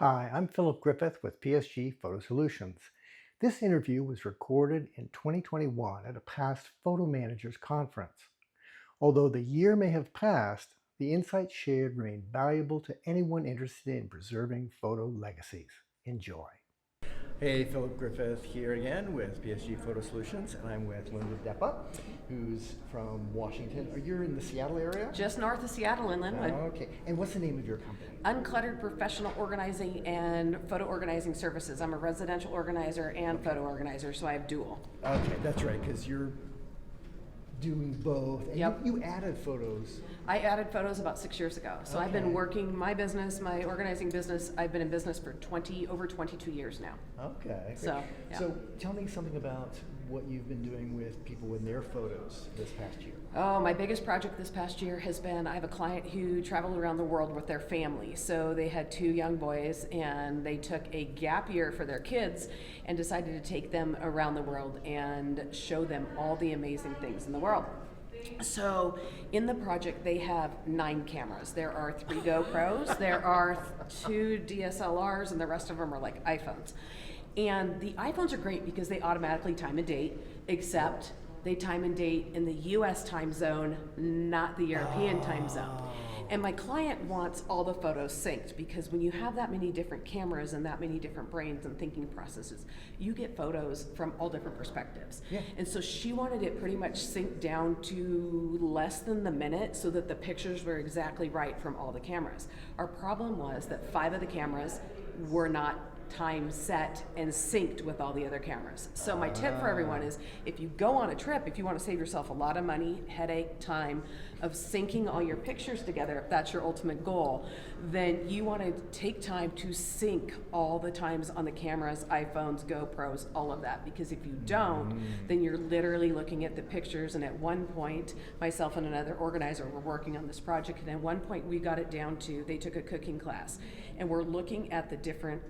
Hi, I'm Philip Griffith with PSG Photo Solutions. This interview was recorded in 2021 at a past Photo Managers Conference. Although the year may have passed, the insights shared remain valuable to anyone interested in preserving photo legacies. Enjoy. Hey, Philip Griffith here again with PSG Photo Solutions, and I'm with Linda Deppa, who's from Washington. Are you in the Seattle area? Just north of Seattle in Linwood. Okay. And what's the name of your company? Uncluttered Professional Organizing and Photo Organizing Services. I'm a residential organizer and photo organizer, so I have dual. Okay, that's right, because you're doing both. And Yep. you added photos. I added photos about 6 years ago. So I've been working my business, my organizing business. I've been in business for over 22 years now. Okay. So, yeah. So tell me something about what you've been doing with people with their photos this past year. Oh, my biggest project this past year has been, I have a client who traveled around the world with their family. So they had two young boys and they took a gap year for their kids and decided to take them around the world and show them all the amazing things in the world. So in the project, they have 9 cameras. There are 3 GoPros, there are 2 DSLRs, and the rest of them are like iPhones. And the iPhones are great because they automatically time and date, except they time and date in the US time zone, not the European time zone. And my client wants all the photos synced because when you have that many different cameras and that many different brains and thinking processes, you get photos from all different perspectives. Yeah. And so she wanted it pretty much synced down to less than the minute so that the pictures were exactly right from all the cameras. Our problem was that 5 of the cameras were not time set and synced with all the other cameras. So my tip for everyone is if you go on a trip, if you want to save yourself a lot of money, headache, time of syncing all your pictures together, if that's your ultimate goal, then you want to take time to sync all the times on the cameras, iPhones, GoPros, all of that. Because if you don't, then you're literally looking at the pictures. And at one point, myself and another organizer were working on this project. And at one point we got it down to, they took a cooking class and we're looking at the different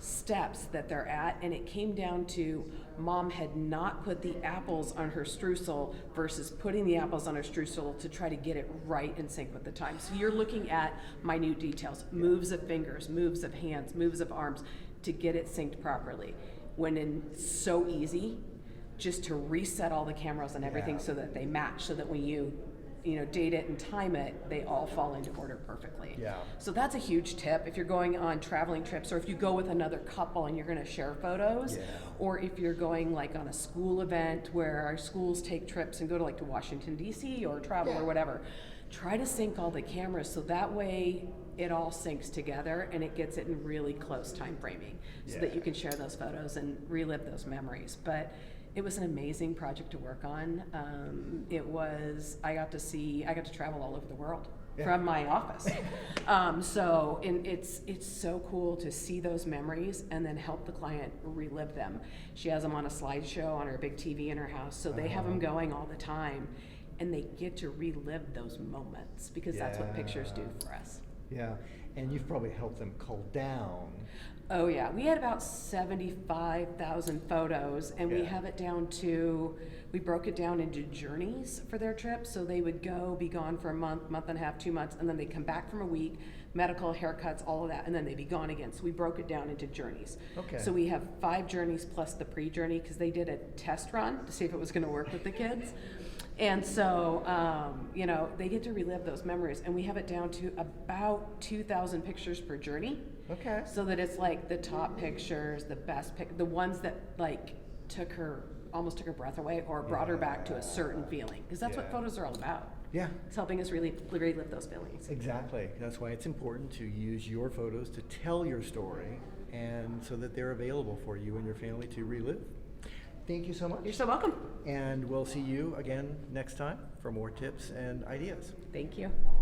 steps that they're at, and it came down to mom had not put the apples on her streusel versus putting the apples on her streusel to try to get it right in sync with the time. So you're looking at minute details, moves of fingers, moves of hands, moves of arms to get it synced properly. When it's so easy just to reset all the cameras and everything so that they match, so that when you date it and time it, they all fall into order perfectly. Yeah. So that's a huge tip if you're going on traveling trips, or if you go with another couple and you're going to share photos, or if you're going like on a school event where our schools take trips and go to Washington DC or travel or whatever. Try to sync all the cameras so that way it all syncs together and it gets it in really close time framing so that you can share those photos and relive those memories. But it was an amazing project to work on. I got to travel all over the world from my office. It's so cool to see those memories and then help the client relive them. She has them on a slideshow on her big TV in her house, so they have them going all the time, and they get to relive those moments because that's what pictures do for us. Yeah, and you've probably helped them cull down. Oh yeah, we had about 75,000 photos, and we have it down to, we broke it down into journeys for their trip. So they would be gone for a month, month and a half, 2 months, and then they come back from a week, medical, haircuts, all of that, and then they'd be gone again. So we broke it down into journeys. Okay. So we have 5 journeys plus the pre-journey because they did a test run to see if it was going to work with the kids. And so, they get to relive those memories, and we have it down to about 2,000 pictures per journey. Okay. So that it's like the top pictures, the best the ones that almost took her breath away or brought her back to a certain feeling. Because that's what photos are all about. Yeah. It's helping us really relive those feelings. Exactly. That's why it's important to use your photos to tell your story, and so that they're available for you and your family to relive. Thank you so much. You're so welcome. And we'll see you again next time for more tips and ideas. Thank you.